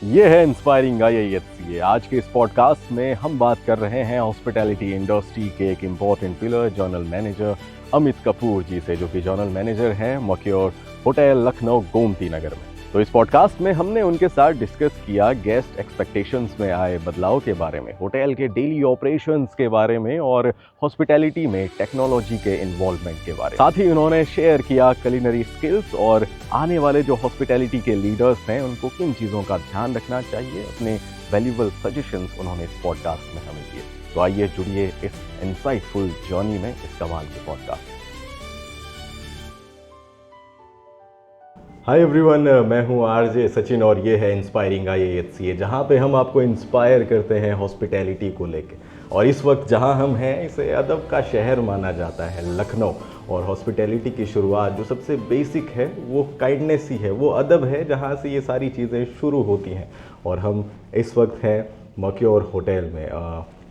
ये है inspiring IIHCA। आज के इस पॉडकास्ट में हम बात कर रहे हैं हॉस्पिटैलिटी इंडस्ट्री के एक important pillar general manager Amit Kapoor ji से, जो कि जनरल मैनेजर हैं मक्योर होटल लखनऊ गोमती नगर में। तो इस पॉडकास्ट में हमने उनके साथ डिस्कस किया गेस्ट एक्सपेक्टेशंस में आए बदलाव के बारे में, होटल के डेली ऑपरेशंस के बारे में और हॉस्पिटैलिटी में टेक्नोलॉजी के इन्वॉल्वमेंट के बारे में। साथ ही उन्होंने शेयर किया कुलिनरी स्किल्स और आने वाले जो हॉस्पिटैलिटी के लीडर्स हैं उनको किन चीज़ों का ध्यान रखना चाहिए। अपने वैल्यूएबल सजेशंस उन्होंने इस पॉडकास्ट में हमें दिए। तो आइए जुड़िए इस इंसाइटफुल जर्नी में, इस कमाल के पॉडकास्ट। हाय एवरीवन, मैं हूं आरजे सचिन और ये है इंस्पायरिंग IIHCA, जहां पे हम आपको इंस्पायर करते हैं हॉस्पिटैलिटी को लेके। और इस वक्त जहां हम हैं, इसे अदब का शहर माना जाता है, लखनऊ। और हॉस्पिटैलिटी की शुरुआत जो सबसे बेसिक है वो काइंडनेस ही है, वो अदब है जहां से ये सारी चीज़ें शुरू होती हैं। और हम इस वक्त हैं मक्योर होटल में,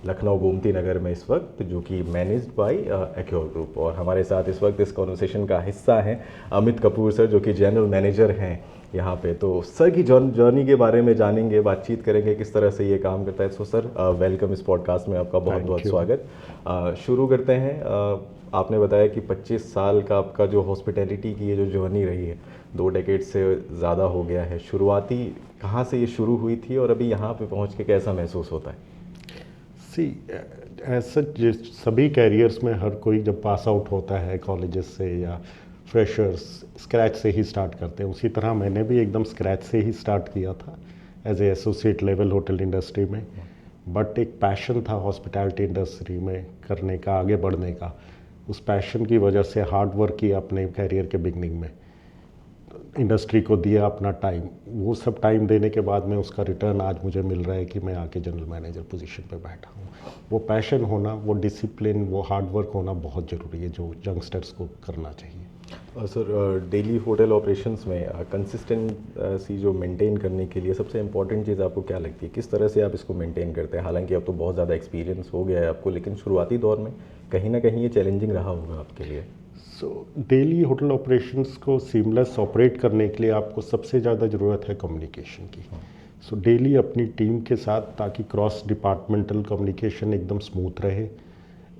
लखनऊ गोमती नगर में इस वक्त, जो कि मैनेज्ड बाय एक्योर ग्रुप। और हमारे साथ इस वक्त इस कॉन्वर्सेशन का हिस्सा हैं अमित कपूर सर, जो कि जनरल मैनेजर हैं यहाँ पे। तो सर की जर्नी के बारे में जानेंगे, बातचीत करेंगे किस तरह से ये काम करता है। सो सर, वेलकम इस पॉडकास्ट में, आपका बहुत बहुत स्वागत। शुरू करते हैं। आपने बताया कि 25 साल का आपका जो हॉस्पिटैलिटी की ये जो जर्नी रही है, 2 डेकेड से ज़्यादा हो गया है। शुरुआती कहाँ से ये शुरू हुई थी और अभी यहाँ पे पहुँच के कैसा महसूस होता है? ऐसा सभी कैरियर्स में हर कोई जब पास आउट होता है कॉलेजेस से या फ्रेशर्स स्क्रैच से ही स्टार्ट करते हैं, उसी तरह मैंने भी एकदम स्क्रैच से ही स्टार्ट किया था as a associate level hotel industry में। बट एक पैशन था हॉस्पिटैलिटी इंडस्ट्री में करने का, आगे बढ़ने का। उस पैशन की वजह से हार्ड वर्क किया अपने कैरियर के बिगनिंग में, इंडस्ट्री को दिया अपना टाइम। वो सब टाइम देने के बाद में उसका रिटर्न आज मुझे मिल रहा है कि मैं आके जनरल मैनेजर पोजीशन पे बैठा हूँ। वो पैशन होना, वो डिसिप्लिन, वो हार्ड वर्क होना बहुत ज़रूरी है, जो यंगस्टर्स को करना चाहिए। सर, डेली होटल ऑपरेशंस में कंसिस्टेंसी जो मेंटेन करने के लिए सबसे इम्पॉर्टेंट चीज़ आपको क्या लगती है? किस तरह से आप इसको मेंटेन करते हैं? हालांकि अब तो बहुत ज़्यादा एक्सपीरियंस हो गया है आपको, लेकिन शुरुआती दौर में कहीं ना कहीं ये चैलेंजिंग रहा होगा आपके लिए। डेली होटल ऑपरेशंस को सीमलेस ऑपरेट करने के लिए आपको सबसे ज़्यादा ज़रूरत है कम्युनिकेशन की। डेली अपनी टीम के साथ, ताकि क्रॉस डिपार्टमेंटल कम्युनिकेशन एकदम स्मूथ रहे।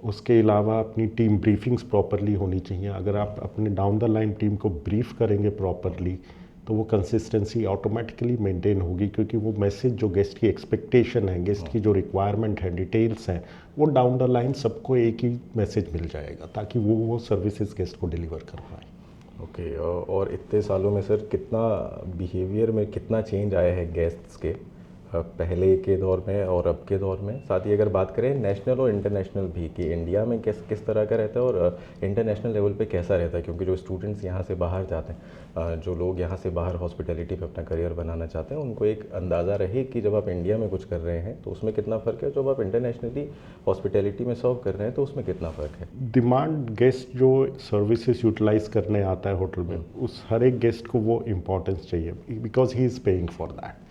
उसके अलावा अपनी टीम ब्रीफिंग्स प्रॉपरली होनी चाहिए। अगर आप अपने डाउन द लाइन टीम को ब्रीफ करेंगे प्रॉपरली, तो वो कंसिस्टेंसी ऑटोमेटिकली मेंटेन होगी, क्योंकि वो मैसेज जो गेस्ट की एक्सपेक्टेशन है, गेस्ट की जो रिक्वायरमेंट है, डिटेल्स हैं, वो डाउन द लाइन सबको एक ही मैसेज मिल जाएगा, ताकि वो सर्विसेज गेस्ट को डिलीवर कर पाए। ओके। और इतने सालों में सर कितना बिहेवियर में कितना चेंज आया है गेस्ट्स के, पहले के दौर में और अब के दौर में? साथ ही अगर बात करें नेशनल और इंटरनेशनल भी, कि इंडिया में किस तरह का रहता है और इंटरनेशनल लेवल पे कैसा रहता है, क्योंकि जो स्टूडेंट्स यहाँ से बाहर जाते हैं, जो लोग यहाँ से बाहर हॉस्पिटैलिटी पे अपना करियर बनाना चाहते हैं, उनको एक अंदाज़ा रहे कि जब आप इंडिया में कुछ कर रहे हैं तो उसमें कितना फ़र्क है, जब आप इंटरनेशनली हॉस्पिटैलिटी में सर्व कर रहे हैं तो उसमें कितना फ़र्क है। डिमांड गेस्ट जो सर्विसेज यूटिलाइज करने आता है होटल में, उस हर एक गेस्ट को वो इम्पोर्टेंस चाहिए, because he is paying for that.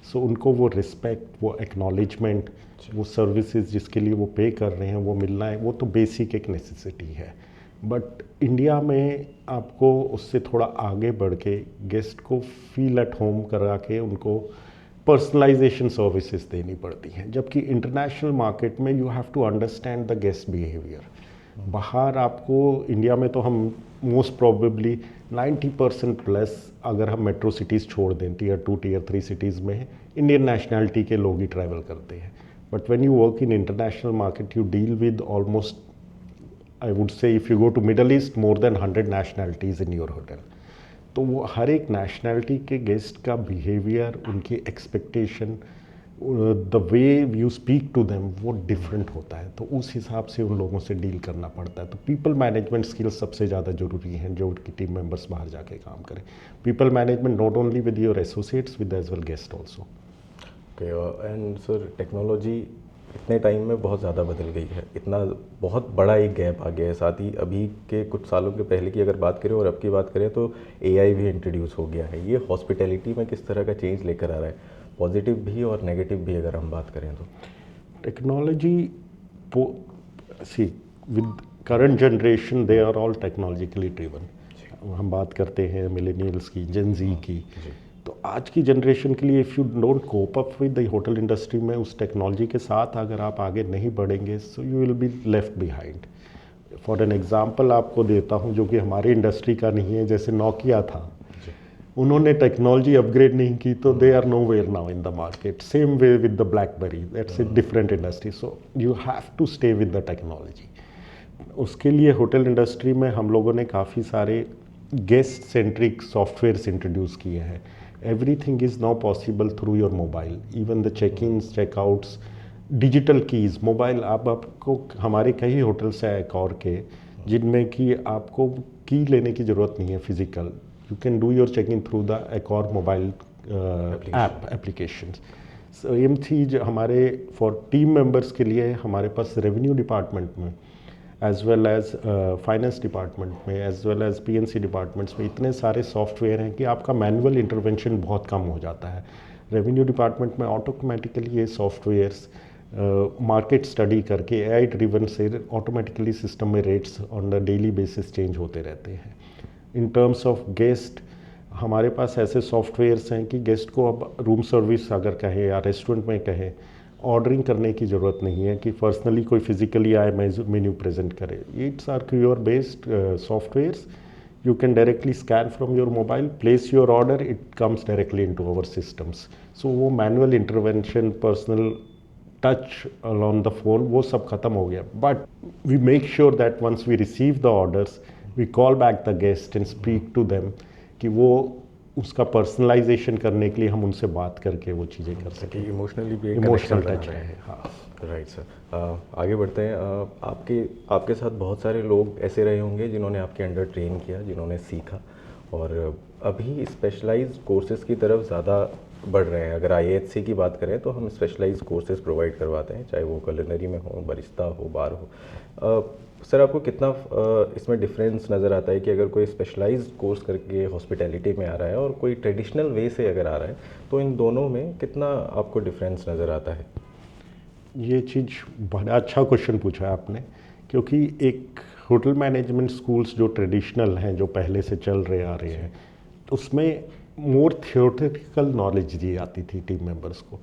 So उनको वो रिस्पेक्ट, वो एक्नॉलेजमेंट, वो सर्विसेज जिसके लिए वो पे कर रहे हैं वो मिलना है, वो तो बेसिक एक नेसेसिटी है। बट इंडिया में आपको उससे थोड़ा आगे बढ़ के गेस्ट को फील एट होम करा के उनको पर्सनलाइजेशन सर्विसेज देनी पड़ती हैं, जबकि इंटरनेशनल मार्केट में you have to understand the guest behaviour. बाहर आपको, इंडिया में तो हम मोस्ट प्रोबेबली 90% प्लस, अगर हम मेट्रो सिटीज़ छोड़ दें, टीयर 2 टीयर 3 सिटीज़ में इंडियन नेशनैलिटी के लोग ही ट्रैवल करते हैं। But when you work in international market, you deal with almost, I would say, if you go to Middle East, more than 100 nationalities in your hotel. तो वो हर एक nationality के गेस्ट का बिहेवियर, उनकी expectation, the way you speak to them, वो different होता है। तो उस हिसाब से उन लोगों से डील करना पड़ता है। तो पीपल मैनेजमेंट स्किल्स सबसे ज़्यादा ज़रूरी हैं, जो उनकी टीम मेंबर्स बाहर जाके काम करें। People management not only with your associates, with as well guest also. Okay. And sir, technology इतने टाइम में बहुत ज़्यादा बदल गई है, इतना बहुत बड़ा एक गैप आ गया है। साथ ही अभी के कुछ सालों के पहले की अगर बात करें और अब की बात करें तो AI भी इंट्रोड्यूस हो गया है। ये हॉस्पिटैलिटी में किस तरह का चेंज लेकर आ रहा है, पॉजिटिव भी और नेगेटिव भी अगर हम बात करें तो? Technology, see, with current generation they are all technologically driven. हम बात करते हैं मिलेनियल्स की, जेन जी की, तो तो आज की जनरेशन के लिए if you don't cope up with the hotel industry में उस टेक्नोलॉजी के साथ अगर आप आगे नहीं बढ़ेंगे so you will be left behind. For an example आपको देता हूँ जो कि हमारी इंडस्ट्री का नहीं है, जैसे नोकिया था, उन्होंने टेक्नोलॉजी अपग्रेड नहीं की तो they are nowhere now in the market. Same way with the BlackBerry, that's a different industry. So you have to stay with the technology. उसके लिए होटल इंडस्ट्री में हम लोगों ने काफ़ी सारे गेस्ट सेंट्रिक सॉफ्टवेयर्स इंट्रोड्यूस किए हैं। Everything is now possible through your mobile, even the check ins checkouts, digital keys. Mobile आपको हमारे कई होटल्स हैं Accor के जिनमें कि आपको की लेने की ज़रूरत नहीं है physical. You can do your check in through the Accor mobile app application. Same चीज़ हमारे फॉर टीम मेंबर्स के लिए हमारे पास रेवेन्यू डिपार्टमेंट में as well as finance department में as well as PNC departments में इतने सारे सॉफ्टवेयर हैं कि आपका मैनुअल इंटरवेंशन बहुत कम हो जाता है। रेवेन्यू डिपार्टमेंट में ऑटोमेटिकली ये सॉफ्टवेयर्स मार्केट स्टडी करके AI ड्रिवन से ऑटोमेटिकली सिस्टम में rates on the daily basis change होते रहते हैं। इन टर्म्स ऑफ गेस्ट हमारे पास ऐसे सॉफ्टवेयर्स हैं कि गेस्ट को अब रूम सर्विस अगर कहे या रेस्टोरेंट में कहे, ऑर्डरिंग करने की ज़रूरत नहीं है कि पर्सनली कोई फिजिकली आए मेन्यू प्रेजेंट करे। It's are QR based softwares. You can directly scan from your mobile, place your order, it comes directly into our systems. So वो manual intervention, personal touch along the phone, वो सब खत्म हो गया। But we make sure that once we receive the orders, we call back the guest and speak to them कि वो उसका personalisation करने के लिए हम उनसे बात करके वो चीज़ें कर सकें। इमोशनली भी इमोशनल टच है। हाँ, राइट सर। आगे बढ़ते हैं। आपके साथ बहुत सारे लोग ऐसे रहे होंगे जिन्होंने आपके अंडर ट्रेन किया, जिन्होंने सीखा और अभी स्पेशलाइज्ड कोर्सेज़ की तरफ ज़्यादा बढ़ रहे हैं। अगर IAHC की बात करें तो हम स्पेशलाइज्ड कोर्सेज़ प्रोवाइड करवाते हैं, चाहे वो कुलिनरी में हो, बरिस्ता हो, बार हो। सर आपको कितना इसमें डिफरेंस नज़र आता है कि अगर कोई स्पेशलाइज्ड कोर्स करके हॉस्पिटैलिटी में आ रहा है और कोई ट्रेडिशनल वे से अगर आ रहा है, तो इन दोनों में कितना आपको डिफरेंस नज़र आता है? ये चीज़ बड़ा अच्छा क्वेश्चन पूछा है आपने, क्योंकि एक होटल मैनेजमेंट स्कूल्स जो ट्रेडिशनल हैं, जो पहले से चल रहे आ रहे हैं, उसमें मोर थियोरेटिकल नॉलेज दी जाती थी टीम मेंबर्स को।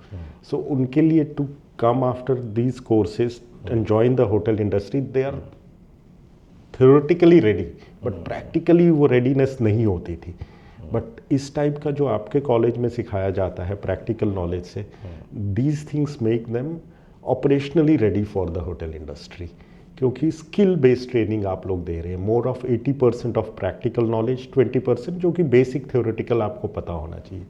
सो उनके लिए to come after these courses and join the hotel industry, they are theoretically ready but practically वो रेडीनेस नहीं होती थी। बट इस टाइप का जो आपके कॉलेज में सिखाया जाता है प्रैक्टिकल नॉलेज से, these things make them operationally ready for the hotel industry, क्योंकि स्किल बेस्ड ट्रेनिंग आप लोग दे रहे हैं। More of 80% of practical knowledge, 20% जो कि बेसिक थ्योरेटिकल आपको पता होना चाहिए।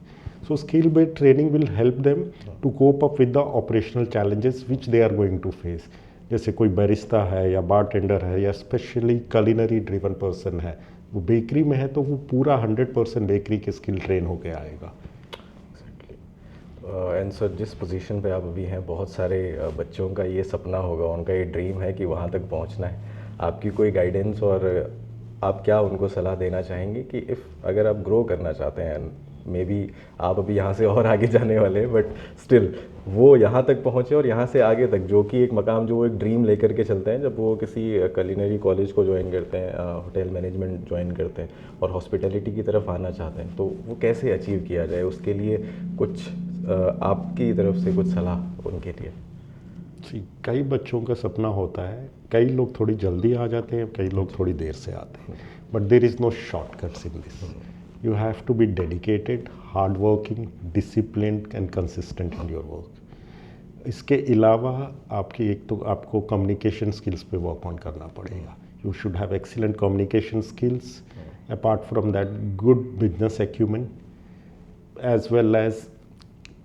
So skill based training will help them to cope up with the operational challenges which they are going to face. जैसे कोई बैरिस्ता है या बारटेंडर है या स्पेशली कुलिनरी ड्रिवन पर्सन है, वो बेकरी में है तो वो पूरा 100% बेकरी के स्किल ट्रेन होके आएगा। एंड सर जिस पोजीशन पे आप अभी हैं, बहुत सारे बच्चों का ये सपना होगा, उनका ये ड्रीम है कि वहाँ तक पहुँचना है। आपकी कोई गाइडेंस और आप क्या उनको सलाह देना चाहेंगे कि अगर आप ग्रो करना चाहते हैं, मे बी आप अभी यहाँ से और आगे जाने वाले हैं, बट स्टिल वो यहाँ तक पहुँचे और यहाँ से आगे तक, जो कि एक मकाम जो वो एक ड्रीम लेकर के चलते हैं, जब वो किसी कुलिनरी कॉलेज को ज्वाइन करते हैं, होटल मैनेजमेंट ज्वाइन करते हैं और हॉस्पिटैलिटी की तरफ आना चाहते हैं, तो वो कैसे अचीव किया जाए? उसके लिए कुछ आपकी तरफ से कुछ सलाह उनके लिए। जी, कई बच्चों का सपना होता है, कई लोग थोड़ी जल्दी आ जाते हैं, कई लोग थोड़ी देर से आते हैं, but there is no shortcuts in this. You have to be dedicated, hardworking, disciplined and consistent in your work. इसके अलावा आपकी एक तो आपको कम्युनिकेशन स्किल्स पे वर्क ऑन करना पड़ेगा। You should have excellent communication skills. Apart from that, good business acumen as well as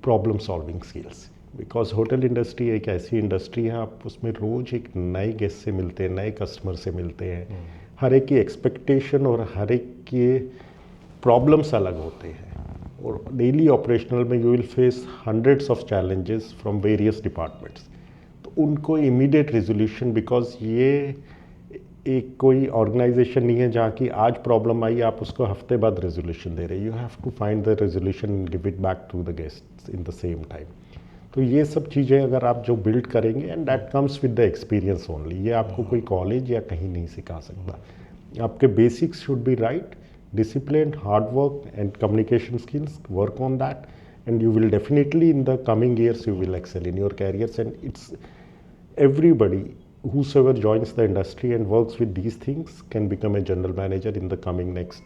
problem solving skills. Because hotel industry एक ऐसी इंडस्ट्री है, आप उसमें रोज़ एक नए गेस्ट से मिलते हैं, नए कस्टमर से मिलते हैं। हर एक की एक्सपेक्टेशन और हर एक के प्रॉब्लम्स अलग होते हैं, और डेली ऑपरेशनल में you will face hundreds of challenges from various departments. तो उनको इमीडिएट रेजोल्यूशन, बिकॉज ये एक कोई ऑर्गेनाइजेशन नहीं है जहाँ की आज प्रॉब्लम आई आप उसको हफ्ते बाद रेजोल्यूशन दे रहे, you have to find the resolution and give it back to the guest in the same time. तो ये सब चीज़ें अगर आप जो बिल्ड करेंगे, and that comes with the experience only, ये आपको कोई कॉलेज या कहीं नहीं सिखा सकता। आपके basics should be right, discipline, hard work, and communication skills. Work on that, and you will definitely in the coming years you will excel in your careers. And it's everybody whosoever joins the industry and works with these things can become a general manager in the coming next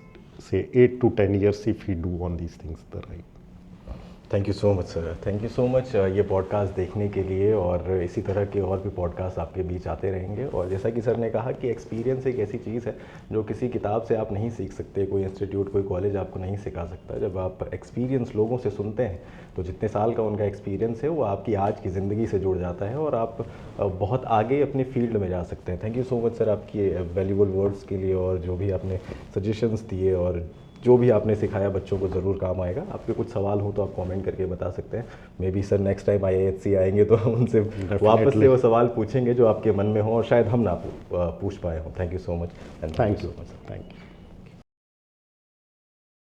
say 8 to 10 years if he do on these things the right. Thank you so much sir, thank you so much ये podcast देखने के लिए, और इसी तरह के और भी पॉडकास्ट आपके बीच आते रहेंगे। और जैसा कि सर ने कहा कि एक्सपीरियंस एक ऐसी चीज़ है जो किसी किताब से आप नहीं सीख सकते, कोई इंस्टीट्यूट कोई कॉलेज आपको नहीं सिखा सकता। जब आप एक्सपीरियंस लोगों से सुनते हैं तो जितने साल का उनका एक्सपीरियंस है वो आपकी आज की ज़िंदगी से जुड़ जाता है और आप बहुत आगे अपने फील्ड में जा सकते हैं। Thank you so much sir आपकी वैल्यूबल वर्ड्स के लिए, और जो भी आपने सजेशंस दिए और जो भी आपने सिखाया बच्चों को ज़रूर काम आएगा। आपके कुछ सवाल हो तो आप कमेंट करके बता सकते हैं। May be sir next time IIHC आएंगे तो हम उनसे वापस से वो सवाल पूछेंगे जो आपके मन में हो और शायद हम ना पूछ पाए हों। Thank you so much and thank you so much, thank you.